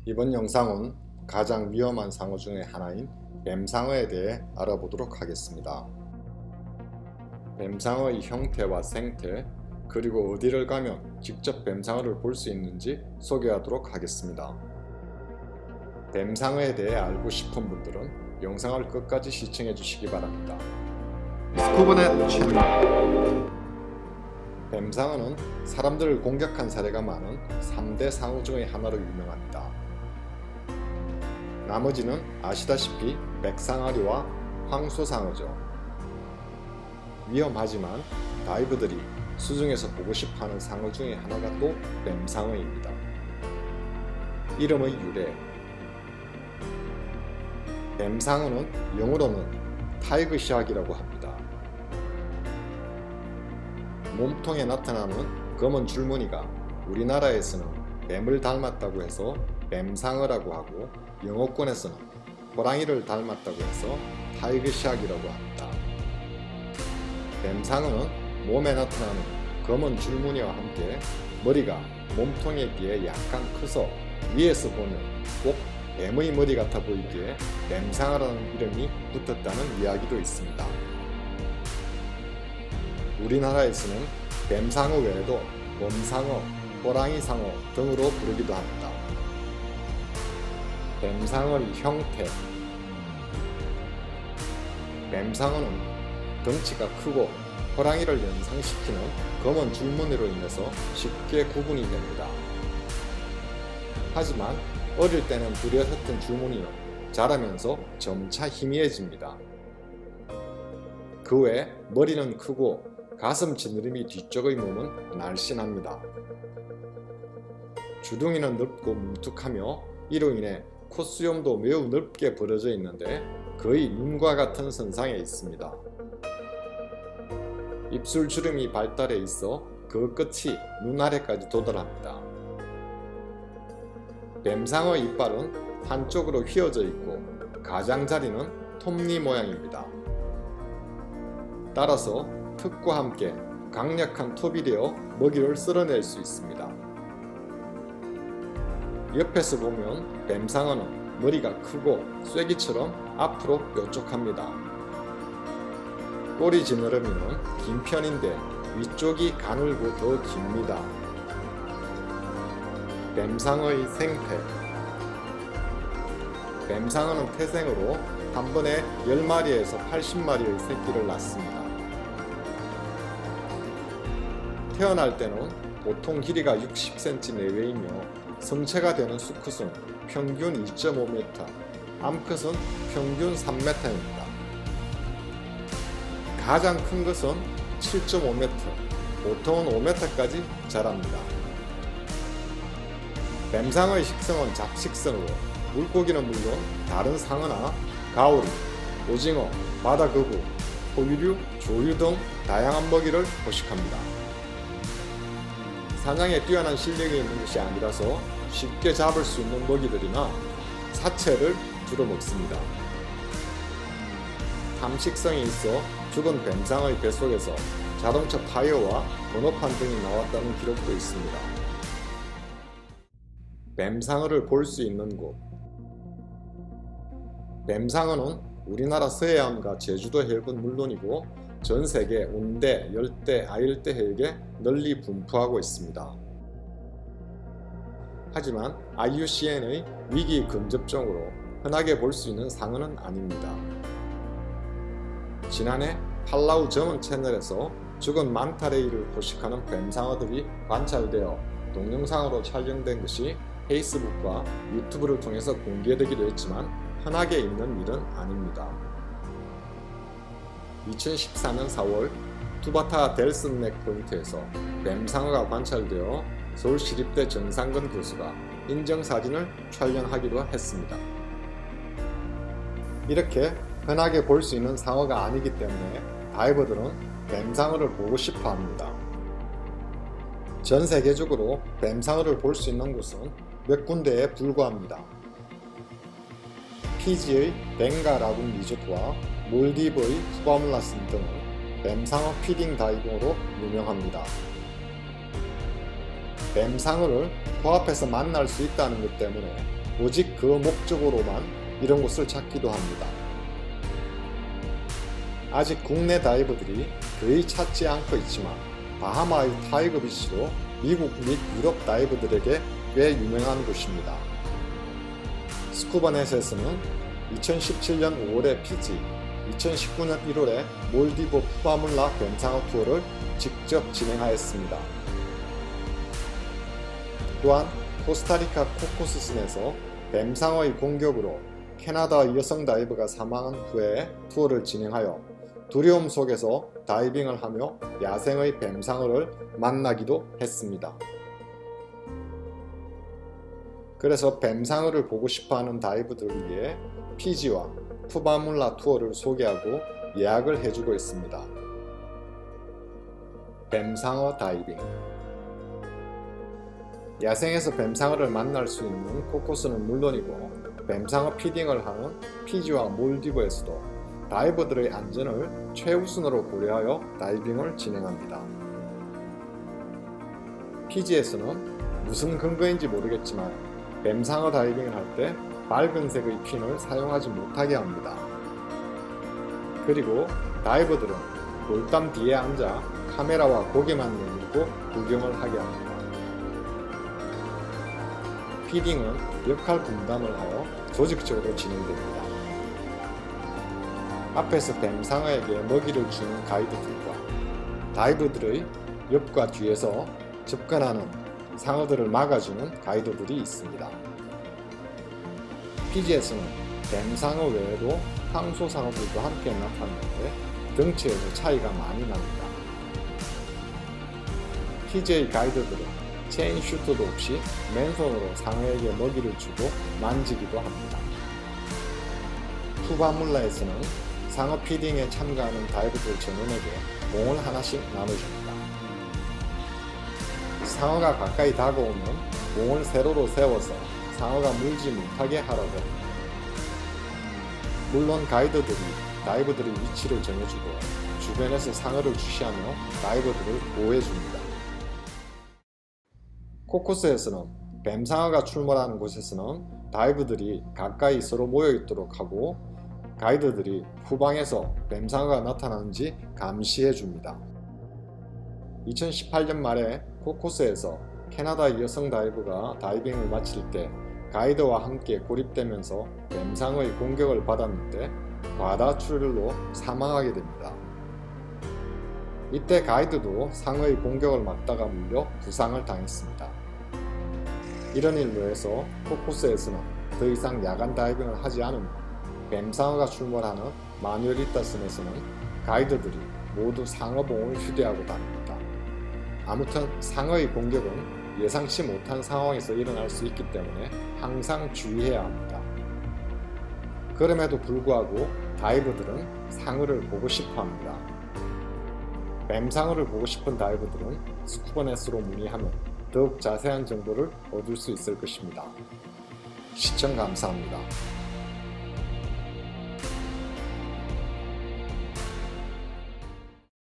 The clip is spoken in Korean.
이번 영상은 가장 위험한 상어 중의 하나인 뱀상어에 대해 알아보도록 하겠습니다. 뱀상어의 형태와 생태, 그리고 어디를 가면 직접 뱀상어를 볼 수 있는지 소개하도록 하겠습니다. 뱀상어에 대해 알고 싶은 분들은 영상을 끝까지 시청해 주시기 바랍니다. 스쿠버넷 채널. 뱀상어는 사람들을 공격한 사례가 많은 3대 상어 중의 하나로 유명합니다. 나머지는 아시다시피 맥상아리와 황소상어죠. 위험하지만 다이버들이 수중에서 보고 싶어하는 상어 중에 하나가 또 뱀상어입니다. 이름의 유래. 뱀상어는 영어로는 타이거 샥이라고 합니다. 몸통에 나타나는 검은 줄무늬가 우리나라에서는 뱀을 닮았다고 해서 뱀상어라고 하고, 영어권에서는 호랑이를 닮았다고 해서 타이거 샥이라고 합니다. 뱀상어는 몸에 나타나는 검은 줄무늬와 함께 머리가 몸통에 비해 약간 커서 위에서 보면 꼭 뱀의 머리 같아 보이기에 뱀상어라는 이름이 붙었다는 이야기도 있습니다. 우리나라에서는 뱀상어 외에도 곰상어, 호랑이상어 등으로 부르기도 합니다. 뱀상어의 형태. 뱀상어는 덩치가 크고 호랑이를 연상시키는 검은 줄무늬로 인해서 쉽게 구분이 됩니다. 하지만 어릴 때는 뚜렷했던 줄무늬는 자라면서 점차 희미해집니다. 그 외 머리는 크고 가슴 지느러미 뒤쪽의 몸은 날씬합니다. 주둥이는 넓고 뭉툭하며 이로 인해 콧수염도 매우 넓게 벌어져 있는데 거의 눈과 같은 선상에 있습니다. 입술 주름이 발달해 있어 그 끝이 눈 아래까지 도달합니다. 뱀상어 이빨은 한쪽으로 휘어져 있고 가장자리는 톱니 모양입니다. 따라서 턱과 함께 강력한 톱이 되어 먹이를 쓸어낼 수 있습니다. 옆에서 보면 뱀상어는 머리가 크고 쐐기처럼 앞으로 뾰족합니다. 꼬리 지느러미는 긴 편인데 위쪽이 가늘고 더 깁니다. 뱀상어의 생태. 뱀상어는 태생으로 한 번에 10마리에서 80마리의 새끼를 낳습니다. 태어날 때는 보통 길이가 60cm 내외이며 성체가 되는 수컷은 평균 2.5m, 암컷은 평균 3m입니다. 가장 큰 것은 7.5m, 보통은 5m까지 자랍니다. 뱀상어의 식성은 잡식성으로 물고기는 물론 다른 상어나 가오리, 오징어, 바다거북, 포유류, 조류 등 다양한 먹이를 포식합니다. 사냥에 뛰어난 실력이 있는 것이 아니라서 쉽게 잡을 수 있는 먹이들이나 사체를 주로 먹습니다. 탐식성이 있어 죽은 뱀상어의 뱃속에서 자동차 타이어와 번호판 등이 나왔다는 기록도 있습니다. 뱀상어를 볼 수 있는 곳. 뱀상어는 우리나라 서해안과 제주도 해역은 물론이고 전 세계 온대, 열대, 아열대 해역에 널리 분포하고 있습니다. 하지만 IUCN의 위기 근접종으로 흔하게 볼 수 있는 상어는 아닙니다. 지난해 팔라우 전문 채널에서 죽은 만타레이를 포식하는 뱀상어들이 관찰되어 동영상으로 촬영된 것이 페이스북과 유튜브를 통해서 공개되기도 했지만 흔하게 있는 일은 아닙니다. 2014년 4월 투바타 델슨넥 포인트에서 뱀상어가 관찰되어 서울시립대 정상근 교수가 인증사진을 촬영하기도 했습니다. 이렇게 흔하게 볼 수 있는 상어가 아니기 때문에 다이버들은 뱀상어를 보고 싶어 합니다. 전 세계적으로 뱀상어를 볼 수 있는 곳은 몇 군데에 불과합니다. 피지의 벵가 라군 리조트와 몰디브의 후바물라슨 등은 뱀상어 피딩 다이빙으로 유명합니다. 뱀상어를 코앞에서 만날 수 있다는 것 때문에 오직 그 목적으로만 이런 곳을 찾기도 합니다. 아직 국내 다이버들이 거의 찾지 않고 있지만 바하마의 타이거 비치도 미국 및 유럽 다이버들에게 꽤 유명한 곳입니다. 스쿠버넷에서는 2017년 5월에 피지, 2019년 1월에 몰디브 푸바물라 뱀상어 투어를 직접 진행하였습니다. 또한 코스타리카 코코스슨에서 뱀상어의 공격으로 캐나다 여성 다이버가 사망한 후에 투어를 진행하여 두려움 속에서 다이빙을 하며 야생의 뱀상어를 만나기도 했습니다. 그래서 뱀상어를 보고 싶어하는 다이버들을 위해 피지와 푸바물라 투어를 소개하고 예약을 해주고 있습니다. 뱀상어 다이빙. 야생에서 뱀상어를 만날 수 있는 코코스는 물론이고 뱀상어 피딩을 하는 피지와 몰디브에서도 다이버들의 안전을 최우선으로 고려하여 다이빙을 진행합니다. 피지에서는 무슨 근거인지 모르겠지만 뱀상어 다이빙을 할 때 밝은색의 핀을 사용하지 못하게 합니다. 그리고 다이버들은 돌담 뒤에 앉아 카메라와 고개만 내밀고 구경을 하게 합니다. 피딩은 역할 분담을 하여 조직적으로 진행됩니다. 앞에서 뱀상어에게 먹이를 주는 가이드들과 다이버들의 옆과 뒤에서 접근하는 상어들을 막아주는 가이드들이 있습니다. 피지에서는 뱀상어 외에도 황소상어들도 함께 나타나는데 덩치에서 차이가 많이 납니다. 피지의 가이드들은 체인 슈트도 없이 맨손으로 상어에게 먹이를 주고 만지기도 합니다. 푸바물라에서는 상어 피딩에 참가하는 다이버들 전원에게 공을 하나씩 나눠줍니다. 상어가 가까이 다가오면 공을 세로로 세워서 상어가 물지 못하게 하라고 합니다. 물론 가이드들이 다이버들의 위치를 정해주고 주변에서 상어를 주시하며 다이버들을 보호해줍니다. 코코스에서는 뱀상어가 출몰하는 곳에서는 다이버들이 가까이 서로 모여있도록 하고 가이드들이 후방에서 뱀상어가 나타나는지 감시해줍니다. 2018년 말에 코코스에서 캐나다 여성 다이버가 다이빙을 마칠 때 가이드와 함께 고립되면서 뱀상어의 공격을 받았는데 과다 출혈로 사망하게 됩니다. 이때 가이드도 상어의 공격을 맞다가 물려 부상을 당했습니다. 이런 일로 해서 코코스에서는 더 이상 야간 다이빙을 하지 않으며 뱀상어가 출몰하는 마뉴엘리타슨에서는 가이드들이 모두 상어봉을 휴대하고 다닙니다. 아무튼 상어의 공격은 예상치 못한 상황에서 일어날 수 있기 때문에 항상 주의해야 합니다. 그럼에도 불구하고 다이버들은 상어를 보고 싶어 합니다. 뱀상어를 보고 싶은 다이버들은 스쿠버넷으로 문의하면 더욱 자세한 정보를 얻을 수 있을 것입니다. 시청 감사합니다.